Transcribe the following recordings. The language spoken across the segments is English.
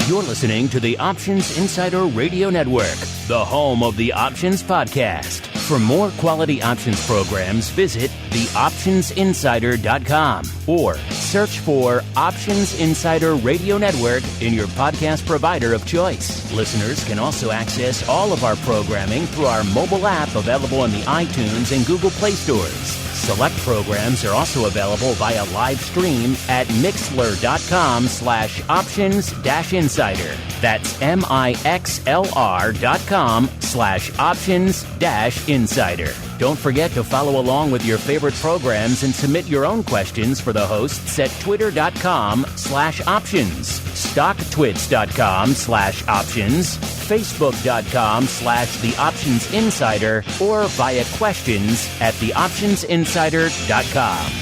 You're listening to the Options Insider Radio Network, the home of the Options Podcast. For more quality options programs, visit theoptionsinsider.com or search for Options Insider Radio Network in your podcast provider of choice. Listeners can also access all of our programming through our mobile app available in the iTunes and Google Play stores. Select programs are also available via live stream at mixlr.com/options-insider. That's mixlr.com/options-insider. Don't forget to follow along with your favorite programs and submit your own questions for the hosts at twitter.com/options, stocktwits.com/options, facebook.com/theoptionsinsider, or via questions at theoptionsinsider.com.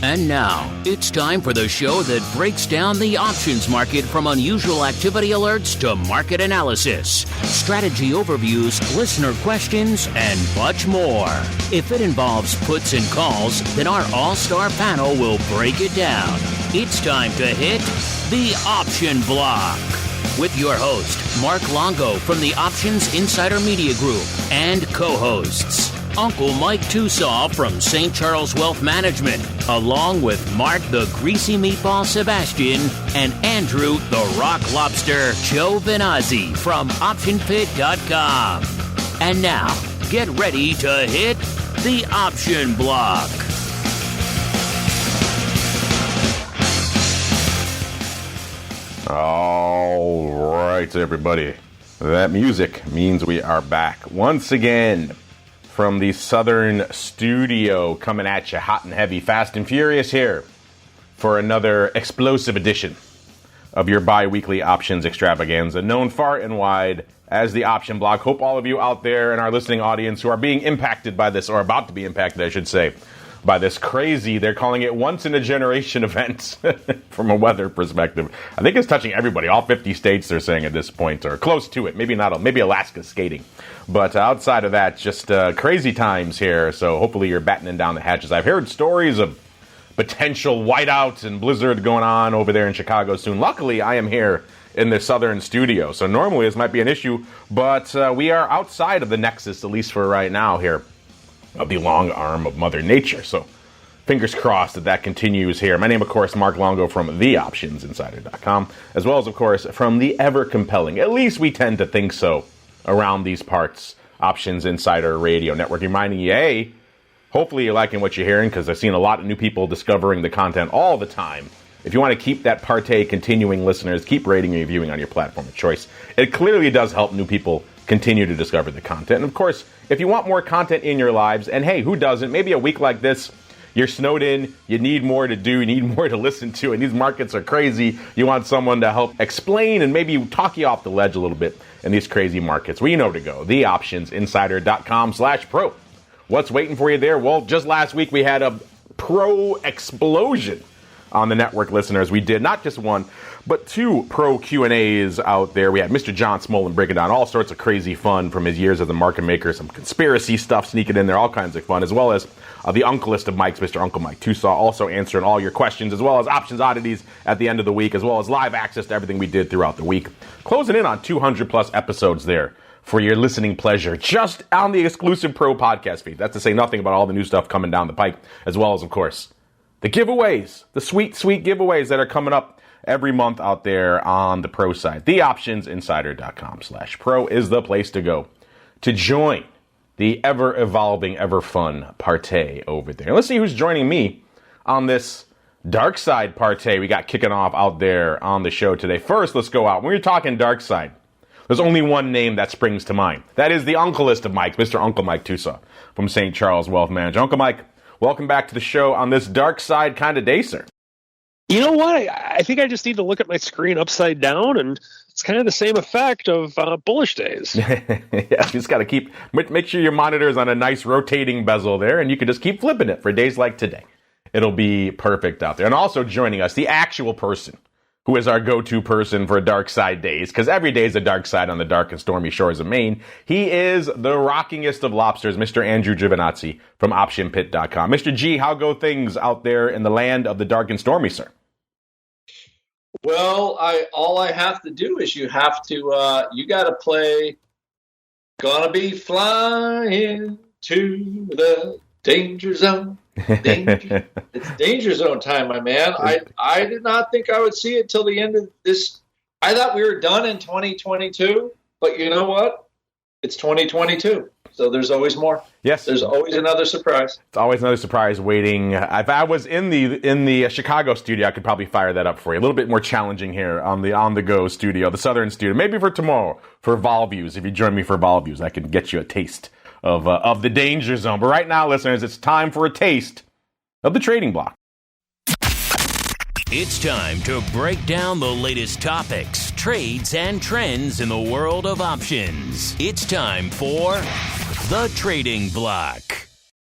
And now, it's time for the show that breaks down the options market from unusual activity alerts to market analysis, strategy overviews, listener questions, and much more. If it involves puts and calls, then our all-star panel will break it down. It's time to hit the Option Block with your host, Mark Longo from the Options Insider Media Group, and co-hosts, Uncle Mike TOSAW from St. Charles Wealth Management, along with Mark the Greasy Meatball Sebastian and Andrew the Rock Lobster GIOVINAZZI from OptionPit.com. And now, get ready to hit the Option Block. All right, everybody. That music means we are back once again from the Southern Studio, coming at you hot and heavy, fast and furious here for another explosive edition of your bi-weekly options extravaganza, known far and wide as the Option Block. Hope all of you out there in our listening audience who are being impacted by this, or about to be impacted, I should say, by this crazy, they're calling it once-in-a-generation event from a weather perspective. I think it's touching everybody. All 50 states, they're saying at this point, or close to it. Maybe not, maybe Alaska's skating. But outside of that, just crazy times here. So hopefully you're battening down the hatches. I've heard stories of potential whiteout and blizzard going on over there in Chicago soon. Luckily, I am here in the Southern Studio. So normally this might be an issue, but we are outside of the nexus, at least for right now here, of the long arm of Mother Nature. So fingers crossed that that continues here. My name, of course, Mark Longo from theoptionsinsider.com, as well as, of course, from the ever-compelling, at least we tend to think so, around these parts, Options Insider Radio Network. Reminding you, hey, hopefully you're liking what you're hearing, because I've seen a lot of new people discovering the content all the time. If you want to keep that partay continuing, listeners, keep rating and reviewing on your platform of choice. It clearly does help new people continue to discover the content. And of course, if you want more content in your lives, and hey, who doesn't? Maybe a week like this, you're snowed in, you need more to do, you need more to listen to, and these markets are crazy. You want someone to help explain and maybe talk you off the ledge a little bit in these crazy markets. Well, you know where to go. TheOptionsInsider.com/pro. What's waiting for you there? Well, just last week we had a pro explosion on the network, listeners. We did not just one, but two pro Q&As out there. We had Mr. John Smolin breaking down all sorts of crazy fun from his years as a market maker, some conspiracy stuff sneaking in there, all kinds of fun, as well as the uncleist of Mikes, Mr. Uncle Mike TOSAW, also answering all your questions, as well as options oddities at the end of the week, as well as live access to everything we did throughout the week. Closing in on 200 plus episodes there for your listening pleasure, just on the exclusive pro podcast feed. That's to say nothing about all the new stuff coming down the pike, as well as, of course, the giveaways, the sweet, sweet giveaways that are coming up every month out there on the pro side. TheOptionsInsider.com/pro is the place to go to join the ever-evolving, ever-fun partay over there. Let's see who's joining me on this dark side partay we got kicking off out there on the show today. First, let's go out. When we're talking dark side, there's only one name that springs to mind. That is the uncleist of Mike, Mr. Uncle Mike TOSAW from St. Charles Wealth Management. Uncle Mike, welcome back to the show on this dark side kind of day, sir. You know what? I think I just need to look at my screen upside down, and it's kind of the same effect of bullish days. Yeah, you just got to make sure your monitor is on a nice rotating bezel there, and you can just keep flipping it for days like today. It'll be perfect out there. And also joining us, the actual person who is our go-to person for dark side days, because every day is a dark side on the dark and stormy shores of Maine. He is the rockingest of lobsters, Mr. Andrew GIOVINAZZI from OptionPit.com. Mr. G, how go things out there in the land of the dark and stormy, sir? Well, all I have to do is you got to play Gonna Be Flying to the Danger Zone. It's Danger Zone time, my man. I did not think I would see it till the end of this. I thought we were done in 2022, but you know what? It's 2022, so there's always more. Yes, there's always another surprise. It's always another surprise waiting. If I was in the Chicago studio, I could probably fire that up for you. A little bit more challenging here on the go studio, the Southern studio. Maybe for tomorrow for Vol Views. If you join me for Vol Views, I can get you a taste of the Danger Zone. But right now, listeners, it's time for a taste of the trading block. It's time to break down the latest topics, trades, and trends in the world of options. It's time for the Trading Block.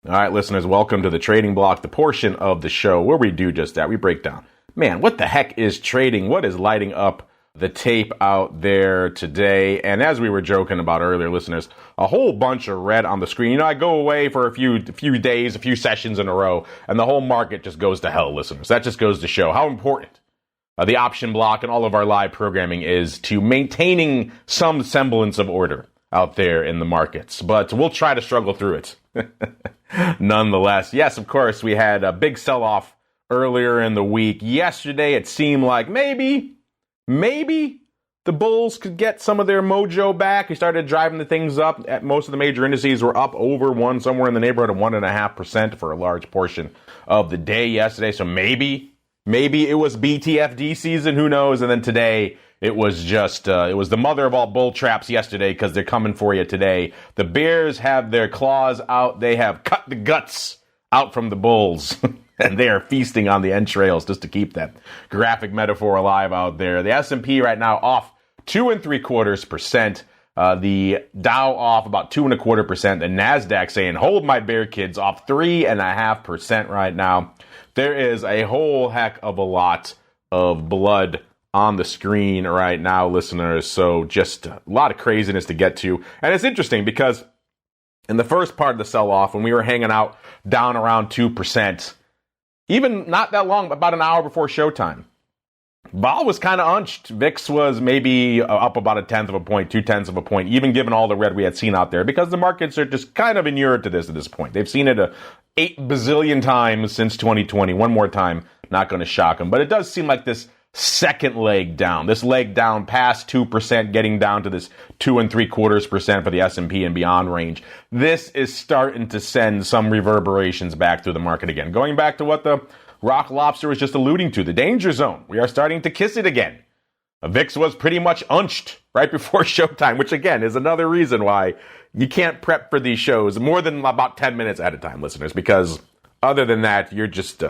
All right, listeners, welcome to the Trading Block, the portion of the show where we do just that. We break down, man, what the heck is trading? What is lighting up the tape out there today? And as we were joking about earlier, listeners, a whole bunch of red on the screen. You know, I go away for a few days, a few sessions in a row, and the whole market just goes to hell, listeners. That just goes to show how important the option block and all of our live programming is to maintaining some semblance of order out there in the markets. But we'll try to struggle through it. Nonetheless, yes, of course, we had a big sell-off earlier in the week. Yesterday, it seemed like maybe the bulls could get some of their mojo back. We started driving the things up. Most of the major indices were up over somewhere in the neighborhood of 1.5% for a large portion of the day yesterday. So maybe it was BTFD season. Who knows? And then today it was just it was the mother of all bull traps yesterday, because they're coming for you today. The bears have their claws out. They have cut the guts out from the bulls. And they are feasting on the entrails, just to keep that graphic metaphor alive out there. The S&P right now off 2.75%. The Dow off about 2.25%. The NASDAQ saying, hold my bear kids, off 3.5% right now. There is a whole heck of a lot of blood on the screen right now, listeners. So just a lot of craziness to get to. And it's interesting because in the first part of the sell-off, when we were hanging out down around 2%, even not that long, about an hour before showtime, vol was kind of unched. VIX was maybe up about 1/10 of a point, 0.2 of a point, even given all the red we had seen out there, because the markets are just kind of inured to this at this point. They've seen it 8 bazillion times since 2020. One more time, not going to shock them. But it does seem like this second leg down, past 2%, getting down to this 2.75% for the S&P and beyond range. This is starting to send some reverberations back through the market again. Going back to what the Rock Lobster was just alluding to, the danger zone. We are starting to kiss it again. VIX was pretty much unched right before showtime, which again is another reason why you can't prep for these shows more than about 10 minutes at a time, listeners, because other than that, you're just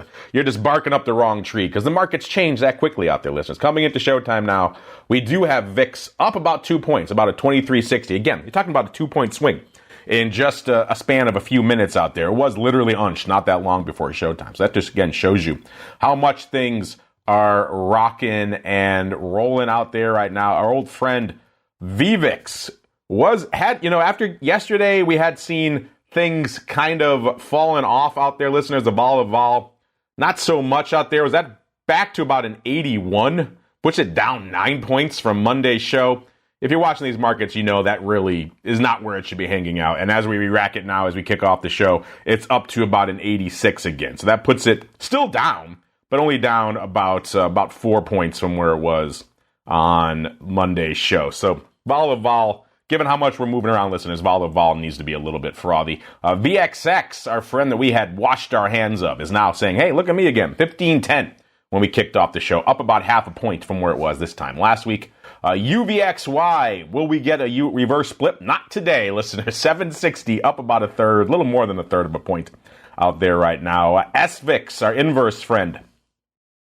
barking up the wrong tree, because the markets change that quickly out there, listeners. Coming into showtime now, we do have VIX up about 2 points, about a 2360. Again, you're talking about a 2-point swing in just a span of a few minutes out there. It was literally unched not that long before showtime. So that just, again, shows you how much things are rocking and rolling out there right now. Our old friend VVIX after yesterday, we had seen things kind of falling off out there, listeners. The vol, not so much out there. Was that back to about an 81? Puts it down 9 points from Monday's show. If you're watching these markets, you know that really is not where it should be hanging out. And as we re-rack it now, as we kick off the show, it's up to about an 86 again. So that puts it still down, but only down about 4 points from where it was on Monday's show. So vol, given how much we're moving around, listeners, vol needs to be a little bit frothy. VXX, our friend that we had washed our hands of, is now saying, hey, look at me again, 1510 when we kicked off the show, up about 0.5 point from where it was this time last week. UVXY, will we get a reverse split? Not today, listeners. 760, up about 1/3, a little more than 1/3 of a point out there right now. SVIX, our inverse friend,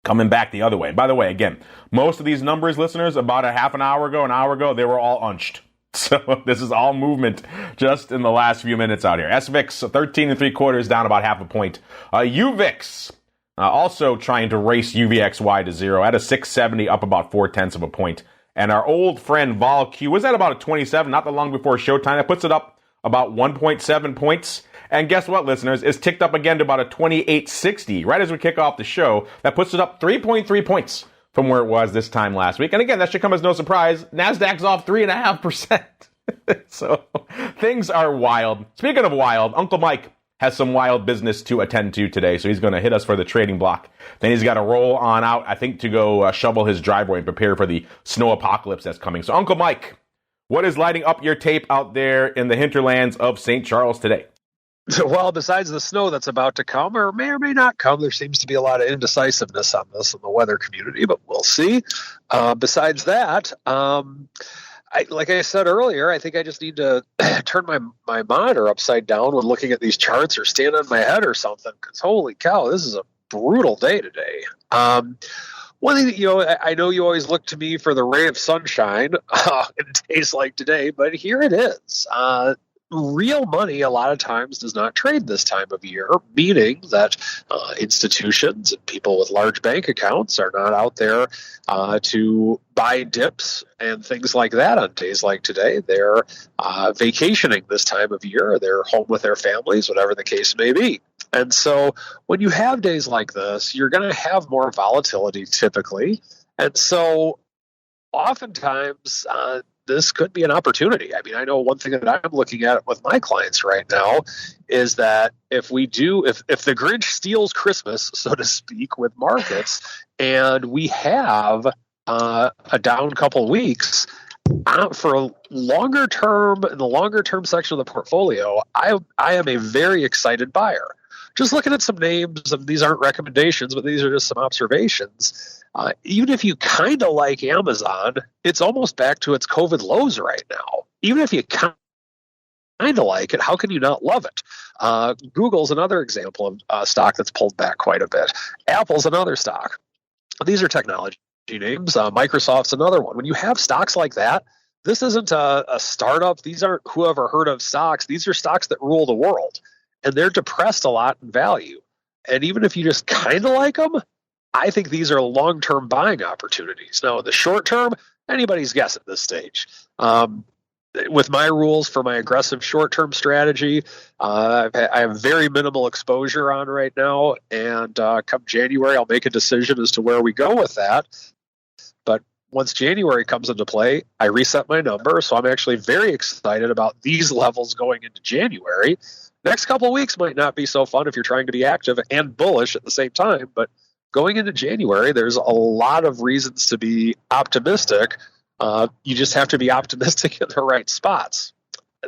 coming back the other way. By the way, again, most of these numbers, listeners, about an hour ago, they were all unched. So this is all movement just in the last few minutes out here. SVIX, 13.75, down about 0.5 point. UVIX, also trying to race UVXY to zero at a 670, up about 0.4 of a point. And our old friend Vol Q was at about a 27, not that long before showtime. That puts it up about 1.7 points. And guess what, listeners? It's ticked up again to about a 28.60 right as we kick off the show. That puts it up 3.3 points from where it was this time last week. And again, that should come as no surprise. NASDAQ's off 3.5%. So things are wild. Speaking of wild, Uncle Mike has some wild business to attend to today, so he's going to hit us for the trading block. Then he's got to roll on out, I think, to go shovel his driveway and prepare for the snow apocalypse that's coming. So, Uncle Mike, what is lighting up your tape out there in the hinterlands of St. Charles today? Well, besides the snow that's about to come, or may not come, there seems to be a lot of indecisiveness on this in the weather community, but we'll see. Besides that, like I said earlier, I think I just need to turn my monitor upside down when looking at these charts, or stand on my head or something, because holy cow, this is a brutal day today. One thing that, I know you always look to me for the ray of sunshine in days like today, but here it is. Real money a lot of times does not trade this time of year, meaning that institutions and people with large bank accounts are not out there to buy dips and things like that on days like today. They're vacationing this time of year. They're home with their families, whatever the case may be. And so when you have days like this, you're going to have more volatility typically. And so oftentimes, this could be an opportunity. I mean, I know one thing that I'm looking at with my clients right now is that if the Grinch steals Christmas, so to speak, with markets, and we have a down couple weeks, for a longer term, in the longer term section of the portfolio, I am a very excited buyer. Just looking at some names, and these aren't recommendations, but these are just some observations. Even if you kind of like Amazon, it's almost back to its COVID lows right now. Even if you kind of like it, how can you not love it? Google's another example of a stock that's pulled back quite a bit. Apple's another stock. These are technology names. Microsoft's another one. When you have stocks like that, this isn't a startup. These aren't whoever heard of stocks. These are stocks that rule the world, and they're depressed a lot in value. And even if you just kind of like them, I think these are long-term buying opportunities. Now, in the short term, anybody's guess at this stage. With my rules for my aggressive short-term strategy, I have very minimal exposure on right now, and come January, I'll make a decision as to where we go with that. But once January comes into play, I reset my number, so I'm actually very excited about these levels going into January. Next couple of weeks might not be so fun if you're trying to be active and bullish at the same time, but going into January, there's a lot of reasons to be optimistic. You just have to be optimistic in the right spots.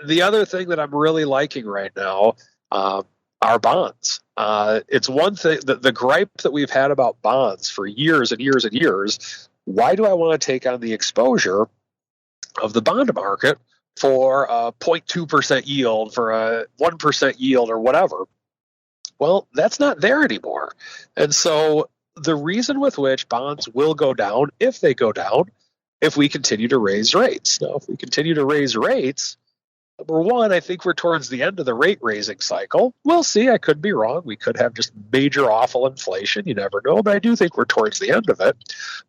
The other thing that I'm really liking right now are bonds. It's one thing, the gripe that we've had about bonds for years and years and years. Why do I want to take on the exposure of the bond market for a 0.2% yield, for a 1% yield, or whatever? Well, that's not there anymore. And so the reason with which bonds will go down, if they go down, if we continue to raise rates. Now, if we continue to raise rates, number one, I think we're towards the end of the rate raising cycle. We'll see. I could be wrong. We could have just major awful inflation. You never know. But I do think we're towards the end of it.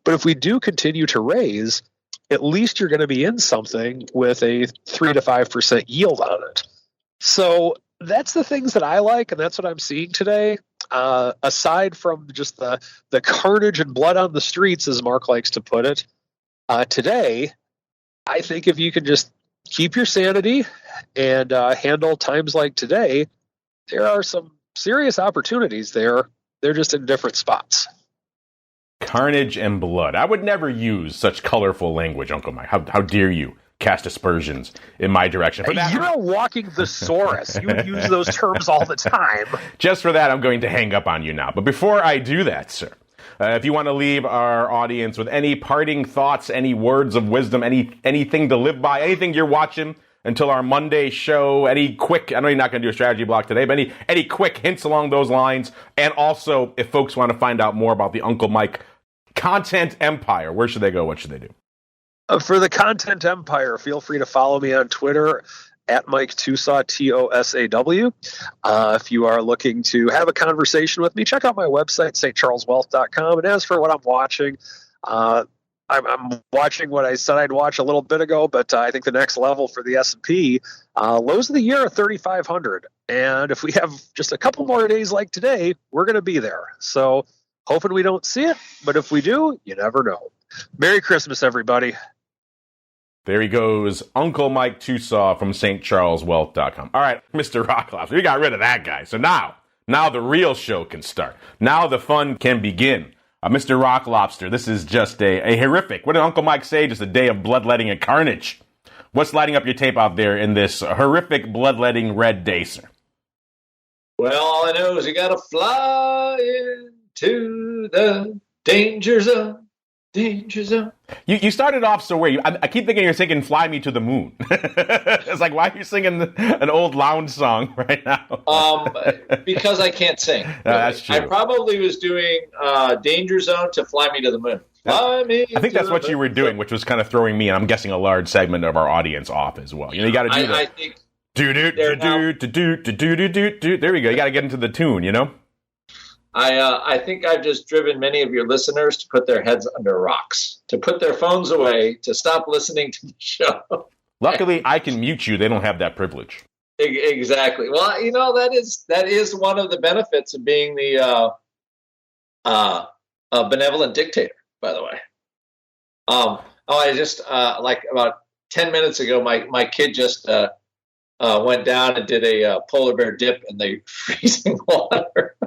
But if we do continue to raise, at least you're going to be in something with a 3 to 5% yield on it. So that's the things that I like, and that's what I'm seeing today. Aside from just the carnage and blood on the streets, as Mark likes to put it, today, I think if you can just keep your sanity and handle times like today, there are some serious opportunities there. They're just in different spots. Carnage and blood. I would never use such colorful language, Uncle Mike. How dare you cast aspersions in my direction? You're a walking thesaurus. You use those terms all the time. Just for that, I'm going to hang up on you now. But before I do that, sir, if you want to leave our audience with any parting thoughts, any words of wisdom, anything to live by, anything you're watching until our Monday show, any quick, I know you're not going to do a strategy block today, but any quick hints along those lines. And also, if folks want to find out more about the Uncle Mike content empire, where should they go? What should they do? For the content empire, feel free to follow me on Twitter at Mike TOSAW, TOSAW. If you are looking to have a conversation with me, check out my website, stcharleswealth.com. And as for what I'm watching, I'm watching what I said I'd watch a little bit ago, but I think the next level for the S&P, lows of the year are 3,500. And if we have just a couple more days like today, we're going to be there. So hoping we don't see it, but if we do, you never know. Merry Christmas, everybody. There he goes, Uncle Mike TOSAW from stcharleswealth.com. All right, Mr. Rock Lobster, we got rid of that guy. So now the real show can start. Now the fun can begin. Mr. Rock Lobster, this is just a horrific, what did Uncle Mike say? Just a day of bloodletting and carnage. What's lighting up your tape out there in this horrific bloodletting red day, sir? Well, all I know is you got to fly into the danger zone. Danger zone. You started off so weird. I keep thinking you're singing "Fly Me to the Moon." It's like, why are you singing an old lounge song right now? Because I can't sing. That's true. I probably was doing Danger Zone to Fly Me to the Moon. I think that's what you were doing, which was kind of throwing me, and I'm guessing a large segment of our audience off as well. You got to do that. I think do. There we go. You got to get into the tune, you know. I think I've just driven many of your listeners to put their heads under rocks, to put their phones away, to stop listening to the show. Luckily, I can mute you. They don't have that privilege. Exactly. Well, that is one of the benefits of being the a benevolent dictator, by the way. I just like about 10 minutes ago, my kid just went down and did a polar bear dip in the freezing water.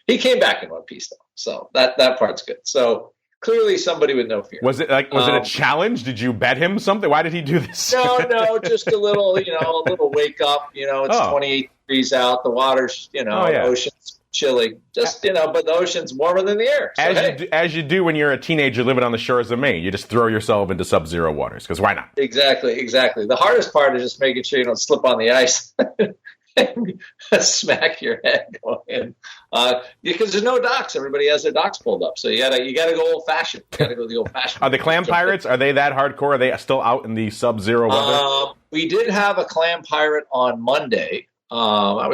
He came back in one piece, though, so that part's good. So clearly, somebody with no fear. Was it it a challenge? Did you bet him something? Why did he do this? No, just a little, a little wake up. It's 28 degrees out. The water's, the ocean's chilly. Just, but the ocean's warmer than the air. So, as you do when you're a teenager living on the shores of Maine, you just throw yourself into sub-zero waters because why not? Exactly. The hardest part is just making sure you don't slip on the ice. And smack your head going in, because there's no docks. Everybody has their docks pulled up, so you gotta go old fashioned. You gotta go the old fashioned. Are the clam pirates? Are they that hardcore? Are they still out in the sub-zero weather? We did have a clam pirate on Monday. I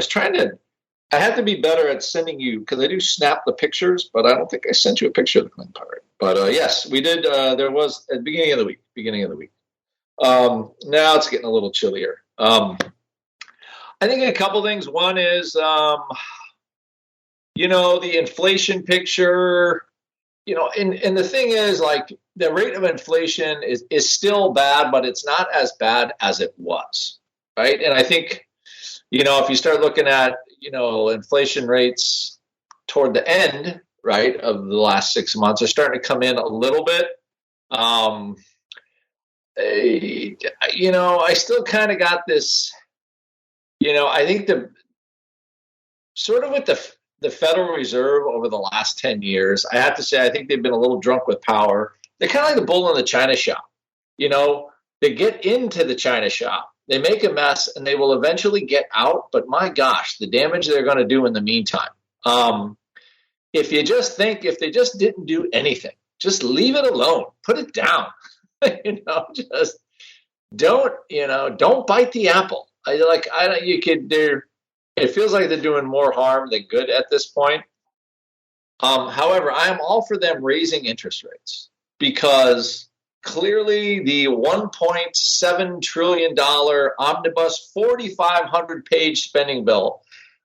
had to be better at sending you, because I do snap the pictures, but I don't think I sent you a picture of the clam pirate. But yes, we did. There was at the beginning of the week. Now it's getting a little chillier. I think a couple things. One is, the inflation picture, and the thing is, like, the rate of inflation is still bad, but it's not as bad as it was, right? And I think, if you start looking at, inflation rates toward the end, right, of the last 6 months are starting to come in a little bit. I still kind of got this. I think the sort of with the Federal Reserve over the last 10 years, I have to say, I think they've been a little drunk with power. They're kind of like the bull in the china shop. They get into the china shop, they make a mess, and they will eventually get out. But my gosh, the damage they're going to do in the meantime. If they just didn't do anything, just leave it alone, put it down, just don't bite the apple. It feels like they're doing more harm than good at this point. However, I am all for them raising interest rates, because clearly the $1.7 trillion omnibus 4,500-page spending bill,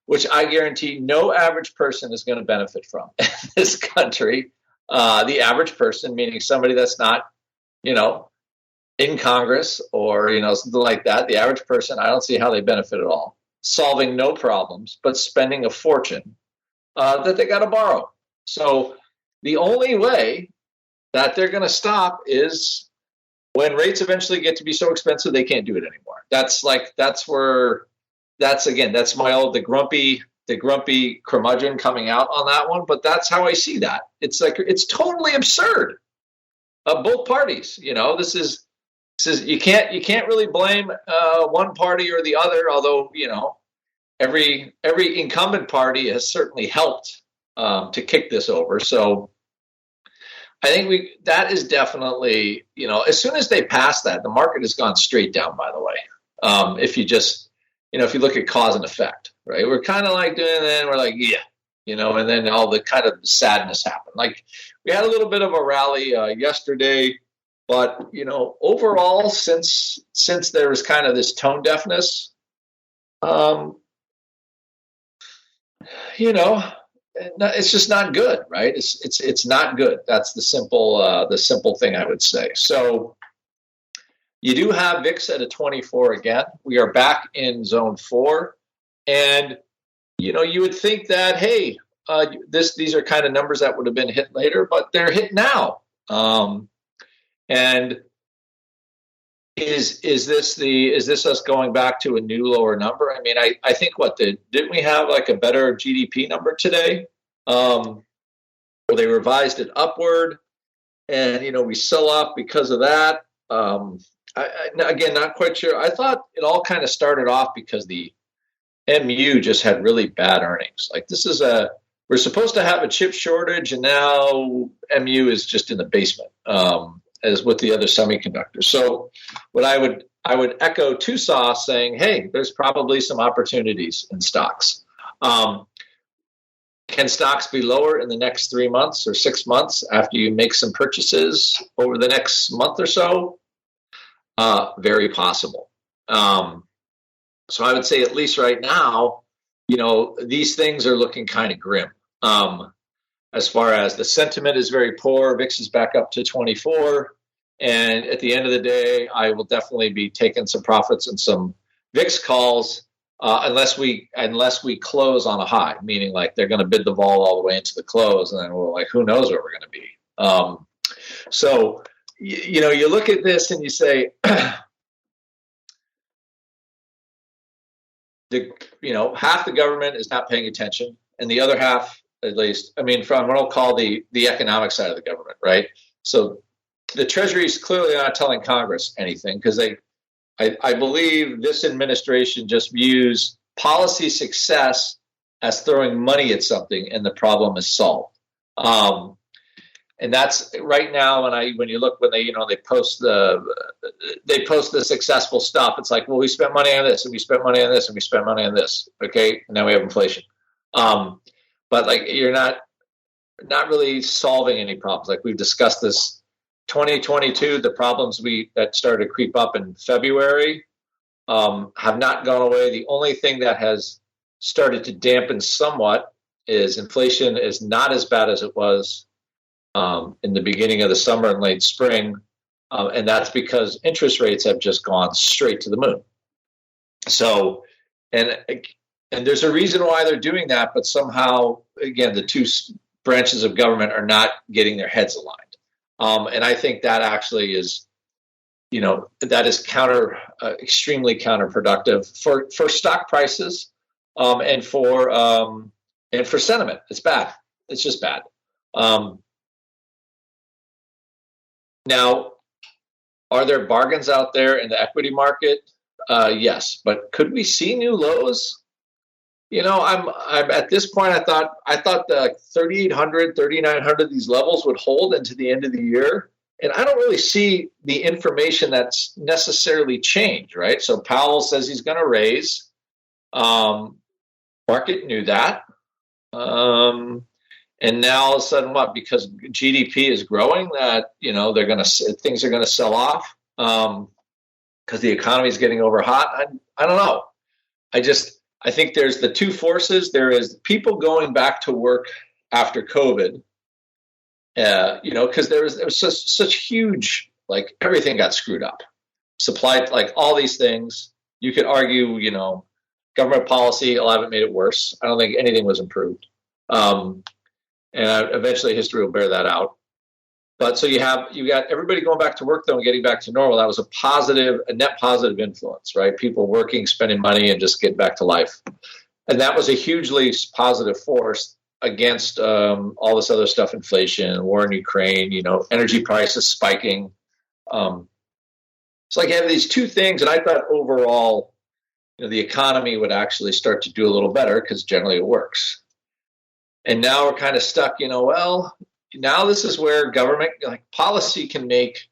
which I guarantee no average person is going to benefit from in this country. The average person, meaning somebody that's not, in Congress or, something like that. The average person, I don't see how they benefit at all. Solving no problems, but spending a fortune that they got to borrow. So the only way that they're going to stop is when rates eventually get to be so expensive they can't do it anymore. That's the grumpy curmudgeon coming out on that one. But that's how I see that. It's totally absurd. Both parties, this is you can't really blame one party or the other, although every incumbent party has certainly helped to kick this over. So I think that is definitely, as soon as they pass that, the market has gone straight down, by the way. If you just, if you look at cause and effect, right? We're kind of like doing that, and we're like, yeah, and then all the kind of sadness happened. Like we had a little bit of a rally yesterday, but overall, since there was kind of this tone deafness, it's just not good, right? It's not good. That's the simple thing I would say. So you do have VIX at a 24 again. We are back in zone 4, and you would think that, hey, these are kind of numbers that would have been hit later, but they're hit now. And is this us going back to a new lower number? I mean, I think didn't we have like a better GDP number today? Well, they revised it upward, and we sell off because of that. Again, not quite sure. I thought it all kind of started off because the MU just had really bad earnings. Like we're supposed to have a chip shortage, and now MU is just in the basement, as with the other semiconductors. So what I would echo TOSAW saying, hey, there's probably some opportunities in stocks. Can stocks be lower in the next 3 months or 6 months after you make some purchases over the next month or so? Very possible. So I would say at least right now, these things are looking kind of grim. As far as the sentiment is very poor, VIX is back up to 24. And at the end of the day, I will definitely be taking some profits and some VIX calls unless we close on a high, meaning like they're going to bid the vol all the way into the close, and then we're like, who knows where we're going to be. So, you look at this and you say, half the government is not paying attention, and the other half, at least, from what I'll call the economic side of the government, right? So the Treasury is clearly not telling Congress anything because I believe this administration just views policy success as throwing money at something and the problem is solved. And that's right now when you look when they post the successful stuff. It's like, well, we spent money on this and we spent money on this and we spent money on this. Okay, and now we have inflation. But like you're not really solving any problems. Like we've discussed this 2022, the problems that started to creep up in February have not gone away. The only thing that has started to dampen somewhat is inflation is not as bad as it was in the beginning of the summer and late spring. And that's because interest rates have just gone straight to the moon. So, and there's a reason why they're doing that, but somehow, again, the two branches of government are not getting their heads aligned. And I think that actually is, that is extremely counterproductive for stock prices, and for sentiment. It's bad. It's just bad. Now, are there bargains out there in the equity market? Yes, but could we see new lows? I'm at this point. I thought the 3,800, 3,900, these levels would hold into the end of the year, and I don't really see the information that's necessarily changed. Right. So Powell says he's going to raise. Market knew that, and now all of a sudden, what? Because GDP is growing, that things are going to sell off because the economy is getting over hot. I don't know. I think there's the two forces. There is people going back to work after COVID, because there was such huge, like everything got screwed up. Supply, like all these things, you could argue, government policy, a lot of it made it worse. I don't think anything was improved. And eventually history will bear that out. But so you got everybody going back to work though and getting back to normal. That was a net positive influence, right? People working, spending money, and just getting back to life. And that was a hugely positive force against all this other stuff, inflation, war in Ukraine, energy prices spiking. So like you have these two things, and I thought overall, the economy would actually start to do a little better because generally it works. And now we're kind of stuck, now this is where government policy can make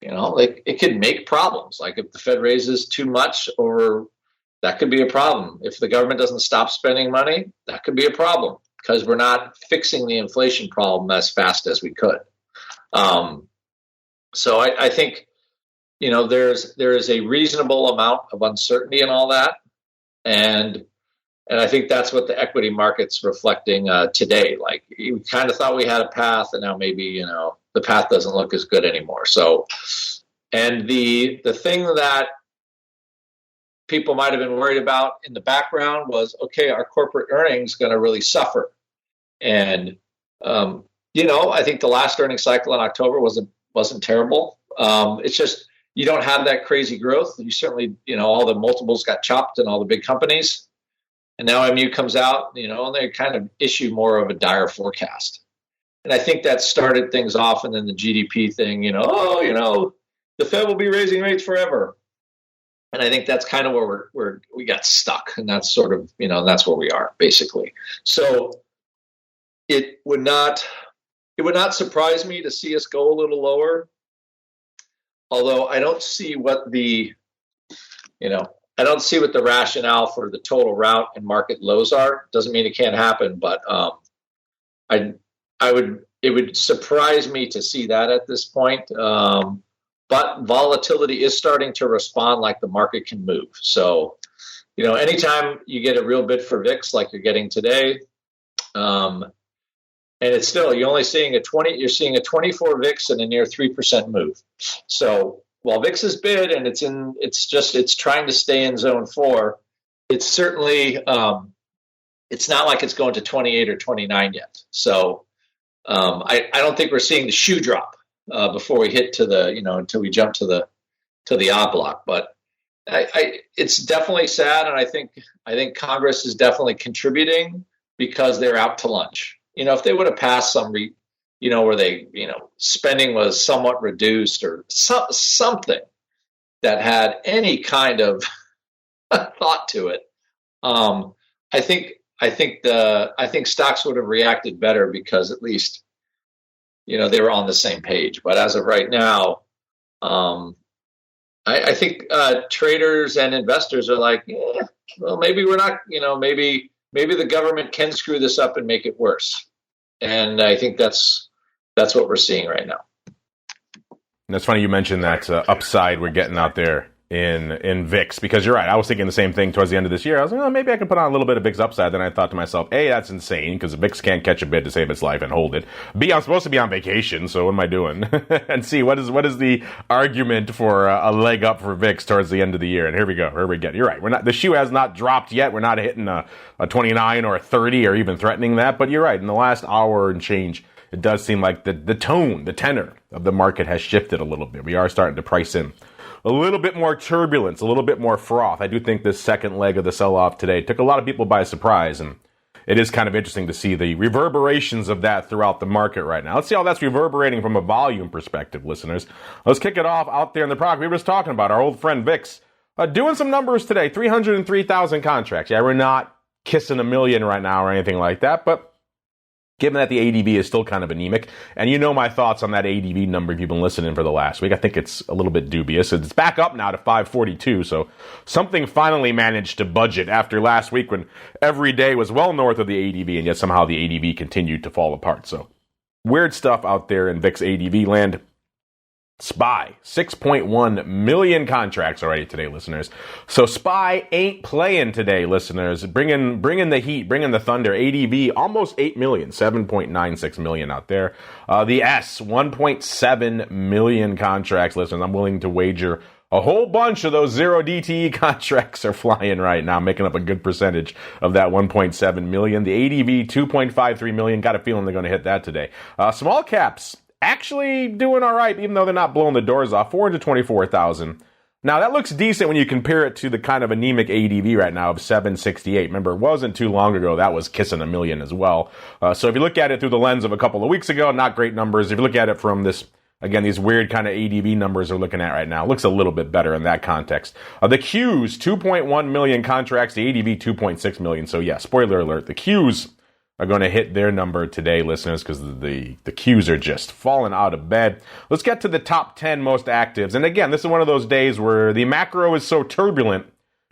Like it could make problems. Like if the Fed raises too much, or that could be a problem. If the government doesn't stop spending money, that could be a problem because we're not fixing the inflation problem as fast as we could. So I think, there is a reasonable amount of uncertainty in all that. And I think that's what the equity market's reflecting today. Like we kind of thought we had a path, and now maybe, the path doesn't look as good anymore. So, and the thing that people might have been worried about in the background was, okay, our corporate earnings going to really suffer. And, I think the last earnings cycle in October wasn't terrible. It's just, you don't have that crazy growth. You certainly, all the multiples got chopped in all the big companies. And now MU comes out, and they kind of issue more of a dire forecast. And I think that started things off. And then the GDP thing, the Fed will be raising rates forever. And I think that's kind of where we got stuck. And that's sort of, that's where we are basically. So it would not surprise me to see us go a little lower. Although I don't see what the rationale for the total route and market lows are. Doesn't mean it can't happen, but it would surprise me to see that at this point. But volatility is starting to respond like the market can move. So, anytime you get a real bid for VIX like you're getting today, and it's still, you're seeing a 24 VIX and a near 3% move. So while VIX is bid and it's trying to stay in zone 4, it's certainly, it's not like it's going to 28 or 29 yet. So I don't think we're seeing the shoe drop before we hit to the, until we jump to the odd block. But it's definitely sad. And I think Congress is definitely contributing because they're out to lunch. If they would have passed some, where they, spending was somewhat reduced or something that had any kind of thought to it, I think stocks would have reacted better because at least, they were on the same page. But as of right now, I think traders and investors are like, well, maybe we're not, maybe the government can screw this up and make it worse. And I think that's what we're seeing right now. And it's funny you mentioned that upside we're getting out there in VIX, because you're right. I was thinking the same thing towards the end of this year. I was like, oh, maybe I can put on a little bit of VIX upside. Then I thought to myself, A, that's insane because the VIX can't catch a bid to save its life and hold it. B, I'm supposed to be on vacation, so what am I doing? And C, what is the argument for a leg up for VIX towards the end of the year? And here we go. Here we get. You're right. The shoe has not dropped yet. We're not hitting a 29 or a 30 or even threatening that. But you're right. In the last hour and change, it does seem like the tenor of the market has shifted a little bit. We are starting to price in a little bit more turbulence, a little bit more froth. I do think this second leg of the sell-off today took a lot of people by surprise, and it is kind of interesting to see the reverberations of that throughout the market right now. Let's see how that's reverberating from a volume perspective, listeners. Let's kick it off out there in the product. We were just talking about our old friend VIX doing some numbers today, 303,000 contracts. Yeah, we're not kissing a million right now or anything like that, but given that the ADV is still kind of anemic, and you know my thoughts on that ADV number if you've been listening for the last week, I think it's a little bit dubious. It's back up now to 542, so something finally managed to budget after last week when every day was well north of the ADV, and yet somehow the ADV continued to fall apart. So weird stuff out there in VIX ADV land. SPY, 6.1 million contracts already today, listeners. So SPY ain't playing today, listeners. Bringing the heat, bringing the thunder. ADV, almost 8 million, 7.96 million out there. The S, 1.7 million contracts, listeners. I'm willing to wager a whole bunch of those 0 DTE contracts are flying right now, making up a good percentage of that 1.7 million. The ADV, 2.53 million. Got a feeling they're going to hit that today. Small caps, actually doing all right, even though they're not blowing the doors off, 424,000. Now, that looks decent when you compare it to the kind of anemic ADV right now of 768. Remember, it wasn't too long ago that was kissing a million as well. So if you look at it through the lens of a couple of weeks ago, not great numbers. If you look at it from this, again, these weird kind of ADV numbers we're looking at right now, it looks a little bit better in that context. The Qs, 2.1 million contracts, the ADV, 2.6 million. So yeah, spoiler alert, the Qs are going to hit their number today, listeners, because the queues are just falling out of bed. Let's get to the top 10 most actives. And again, this is one of those days where the macro is so turbulent.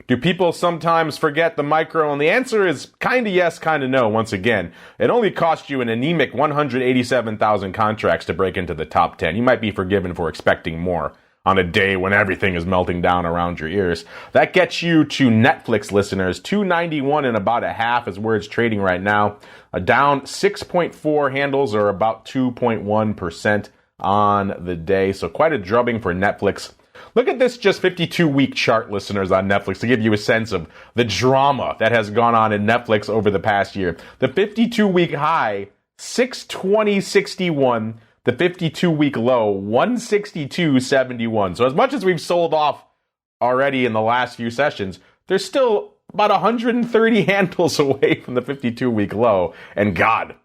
Do people sometimes forget the micro? And the answer is kind of yes, kind of no. Once again, it only cost you an anemic 187,000 contracts to break into the top 10. You might be forgiven for expecting more on a day when everything is melting down around your ears. That gets you to Netflix, listeners. 291 and about a half is where it's trading right now. Down 6.4 handles, or about 2.1% on the day. So quite a drubbing for Netflix. Look at this just 52-week chart, listeners, on Netflix to give you a sense of the drama that has gone on in Netflix over the past year. The 52-week high, 620.61. The 52-week low, 162.71. So as much as we've sold off already in the last few sessions, there's still about 130 handles away from the 52-week low. And God,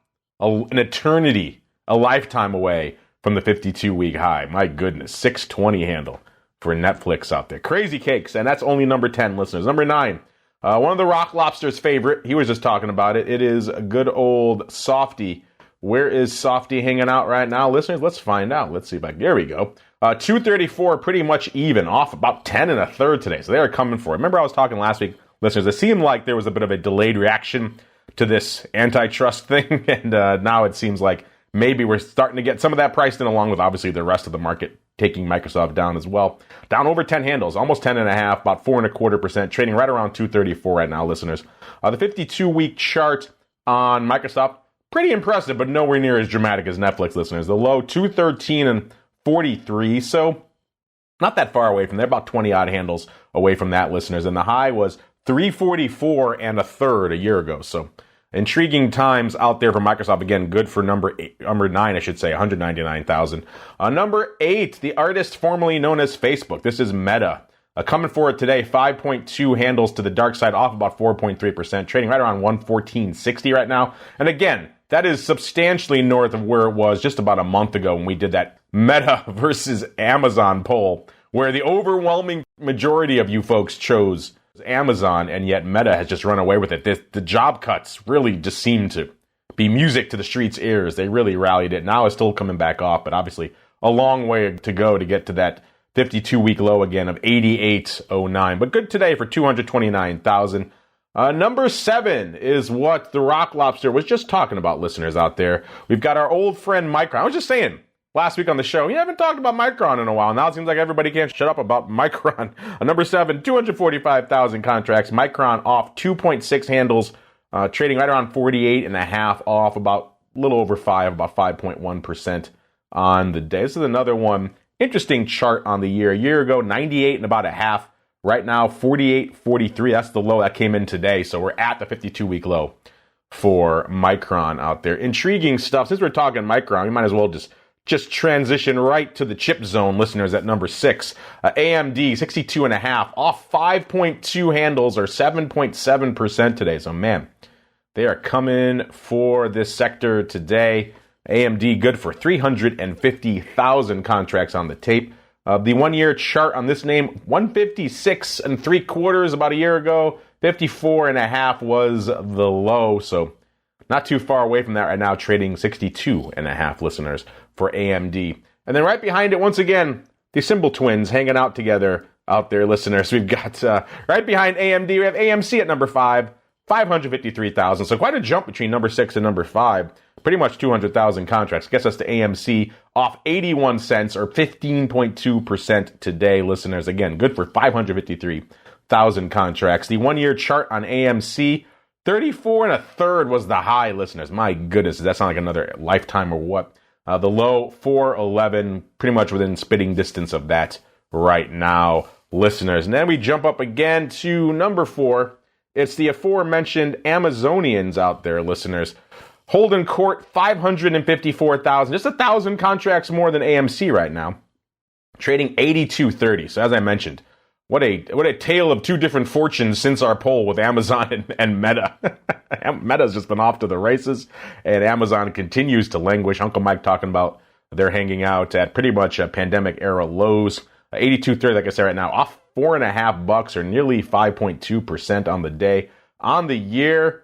an eternity, a lifetime away from the 52-week high. My goodness, 620 handle for Netflix out there. Crazy cakes. And that's only number 10, listeners. Number 9, one of the Rock Lobster's favorite. He was just talking about it. It is a good old Softy. Where is Softy hanging out right now, listeners? Let's find out. Let's see if there we go. 234, pretty much even, off about 10 and a third today. So they are coming for it. Remember I was talking last week, listeners, it seemed like there was a bit of a delayed reaction to this antitrust thing. And now it seems like maybe we're starting to get some of that priced in, along with obviously the rest of the market taking Microsoft down as well. Down over 10 handles, almost 10 and a half, about 4.25%, trading right around 234 right now, listeners. The 52-week chart on Microsoft, pretty impressive, but nowhere near as dramatic as Netflix, listeners. The low, 213 and 43, so not that far away from there, about 20-odd handles away from that, listeners. And the high was 344 and a third a year ago, so intriguing times out there for Microsoft. Again, good for number 9, I should say, 199,000. Number 8, the artist formerly known as Facebook. This is Meta. Coming for it today, 5.2 handles to the dark side, off about 4.3%, trading right around 114.60 right now. And again, that is substantially north of where it was just about a month ago when we did that Meta versus Amazon poll, where the overwhelming majority of you folks chose Amazon, and yet Meta has just run away with it. The job cuts really just seem to be music to the streets' ears. They really rallied it. Now it's still coming back off, but obviously a long way to go to get to that 52-week low again of 88.09. But good today for 229,000. Number 7 is what the Rock Lobster was just talking about, listeners out there. We've got our old friend Micron. I was just saying last week on the show, you haven't talked about Micron in a while. Now it seems like everybody can't shut up about Micron. Number 7, 245,000 contracts. Micron off 2.6 handles, trading right around 48.5, off about a little over 5, about 5.1% on the day. This is another one. Interesting chart on the year. A year ago, 98 and about a half. Right now, 48.43. That's the low that came in today. So we're at the 52-week low for Micron out there. Intriguing stuff. Since we're talking Micron, we might as well just transition right to the chip zone, listeners, at number 6. AMD, 62 and a half, off 5.2 handles, or 7.7% today. So, man, they are coming for this sector today. AMD good for 350,000 contracts on the tape. The 1-year chart on this name, 156 and 3/4 about a year ago. 54 and a half was the low, so not too far away from that right now, trading 62 and a half, listeners, for AMD. And then right behind it, once again, the Symbol Twins hanging out together out there, listeners. We've got right behind AMD, we have AMC at number 5, 553,000. So quite a jump between number 6 and number 5. Pretty much 200,000 contracts. Gets us to AMC off 81 cents, or 15.2% today, listeners. Again, good for 553,000 contracts. The 1-year chart on AMC, 34 and a third was the high, listeners. My goodness, does that sound like another lifetime or what? The low, 411, pretty much within spitting distance of that right now, listeners. And then we jump up again to number 4. It's the aforementioned Amazonians out there, listeners. Holding court, 554,000, just 1,000 contracts more than AMC right now, trading 82.30. So as I mentioned, what a tale of two different fortunes since our poll with Amazon and Meta. Meta's just been off to the races, and Amazon continues to languish. Uncle Mike talking about they're hanging out at pretty much pandemic era lows. 82.30, like I said right now, off $4.50, or nearly 5.2% on the day. On the year,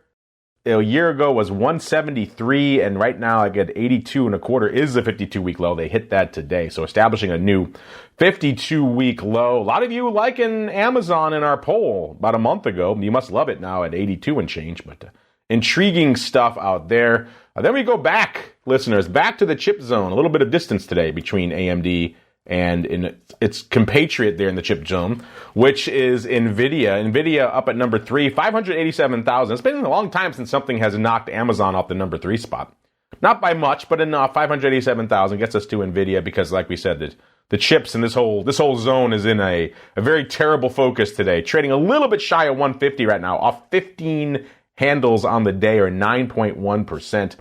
a year ago was 173, and right now I get 82 and a quarter is the 52-week low. They hit that today, so establishing a new 52-week low. A lot of you liking Amazon in our poll about a month ago. You must love it now at 82 and change, but intriguing stuff out there. Then we go back, listeners, back to the chip zone. A little bit of distance today between AMD and in its compatriot there in the chip zone, which is NVIDIA. NVIDIA up at number 3, 587,000. It's been a long time since something has knocked Amazon off the number 3 spot. Not by much, but enough. 587,000 gets us to NVIDIA because, like we said, the chips and this whole zone is in a very terrible focus today. Trading a little bit shy of 150 right now, off 15 handles on the day, or 9.1%.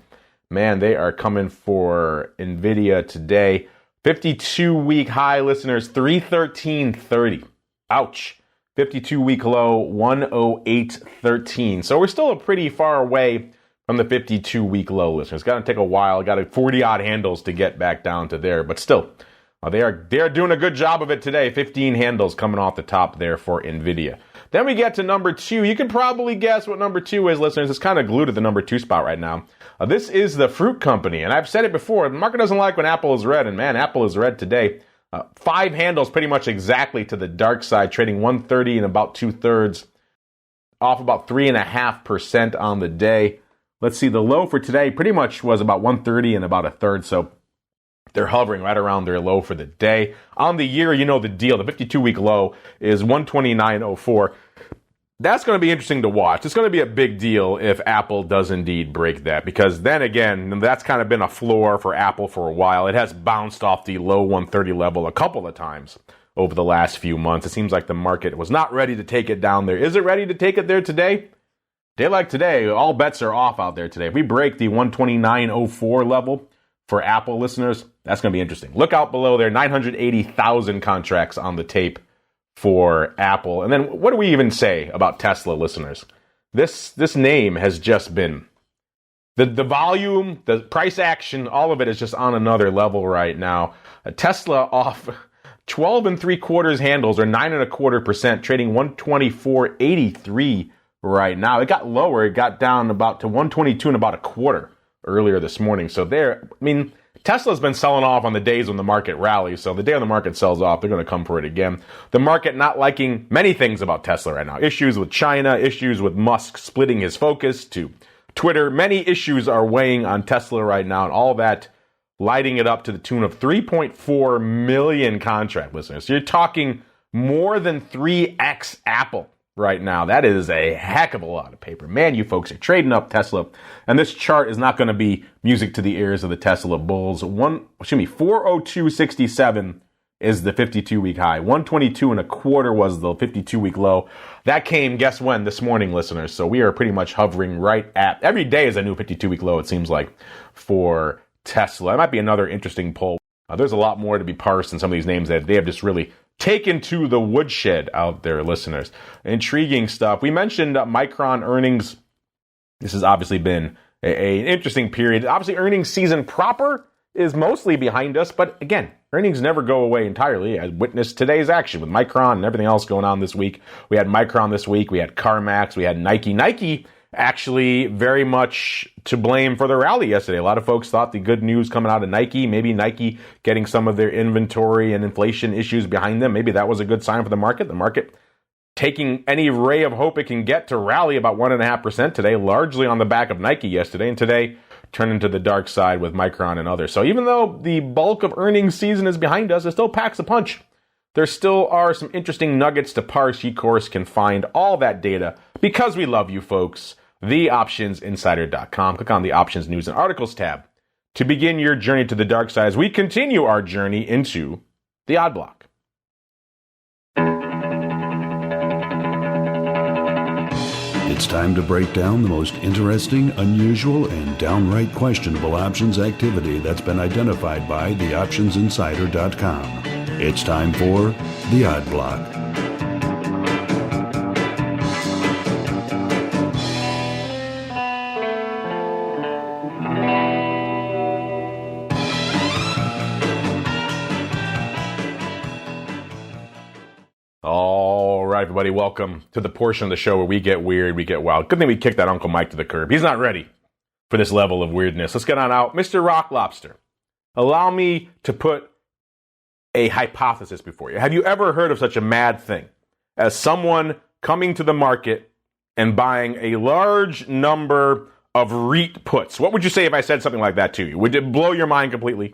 Man, they are coming for NVIDIA today. 52-week high, listeners, 313.30. Ouch. 52-week low, 108.13. So we're still pretty far away from the 52-week low, listeners. It's going to take a while. Got 40-odd handles to get back down to there. But still, they are doing a good job of it today. 15 handles coming off the top there for NVIDIA. Then we get to number 2. You can probably guess what number 2 is, listeners. It's kind of glued to the number 2 spot right now. This is the fruit company, and I've said it before. The market doesn't like when Apple is red, and man, Apple is red today. 5 handles pretty much exactly to the dark side, trading 130 and about 2/3, off about 3.5% on the day. Let's see, the low for today pretty much was about 130 and about 1/3, so they're hovering right around their low for the day. On the year, you know the deal. The 52-week low is 129.04. That's going to be interesting to watch. It's going to be a big deal if Apple does indeed break that, because then again, that's kind of been a floor for Apple for a while. It has bounced off the low 130 level a couple of times over the last few months. It seems like the market was not ready to take it down there. Is it ready to take it there today? Day like today, all bets are off out there today. If we break the 129.04 level for Apple, listeners, that's going to be interesting. Look out below there, 980,000 contracts on the tape for Apple. And then what do we even say about Tesla, listeners? This name has just been the volume, the price action, all of it is just on another level right now. Tesla off 12 3/4 handles, or 9.25%, trading 124.83 right now. It got lower. It got down about to 122 and about 1/4 earlier this morning. So Tesla's been selling off on the days when the market rallies. So the day when the market sells off, they're going to come for it again. The market not liking many things about Tesla right now. Issues with China, issues with Musk splitting his focus to Twitter. Many issues are weighing on Tesla right now, and all that lighting it up to the tune of 3.4 million contract listeners. So you're talking more than 3x Apple right now. That is a heck of a lot of paper. Man, you folks are trading up Tesla. And this chart is not going to be music to the ears of the Tesla bulls. 402.67 is the 52-week high. 122.25 was the 52-week low. That came, guess when? This morning, listeners. So we are pretty much hovering right at, every day is a new 52-week low, it seems like, for Tesla. It might be another interesting poll. There's a lot more to be parsed in some of these names that they have just really taken to the woodshed out there, listeners. Intriguing stuff. We mentioned Micron earnings. This has obviously been an interesting period. Obviously, earnings season proper is mostly behind us, but again, earnings never go away entirely, as witnessed today's action with Micron and everything else going on this week. We had Micron this week, we had CarMax, we had Nike. Nike actually very much to blame for the rally yesterday. A lot of folks thought the good news coming out of Nike, maybe Nike getting some of their inventory and inflation issues behind them, maybe that was a good sign for the market. The market taking any ray of hope it can get to rally about 1.5% today, largely on the back of Nike yesterday, and today turning to the dark side with Micron and others. So even though the bulk of earnings season is behind us, it still packs a punch. There still are some interesting nuggets to parse. You, of course, can find all that data, because we love you folks, theoptionsinsider.com. Click on the Options News and Articles tab to begin your journey to the dark side as we continue our journey into the odd block. It's time to break down the most interesting, unusual, and downright questionable options activity that's been identified by theoptionsinsider.com. It's time for the odd block. right, everybody, welcome to the portion of the show where we get weird, we get wild. Good thing we kicked that Uncle Mike to the curb. He's not ready for this level of weirdness. Let's get on out. Mr. Rock Lobster, allow me to put a hypothesis before you. Have you ever heard of such a mad thing as someone coming to the market and buying a large number of REIT puts? What would you say if I said something like that to you? Would it blow your mind completely?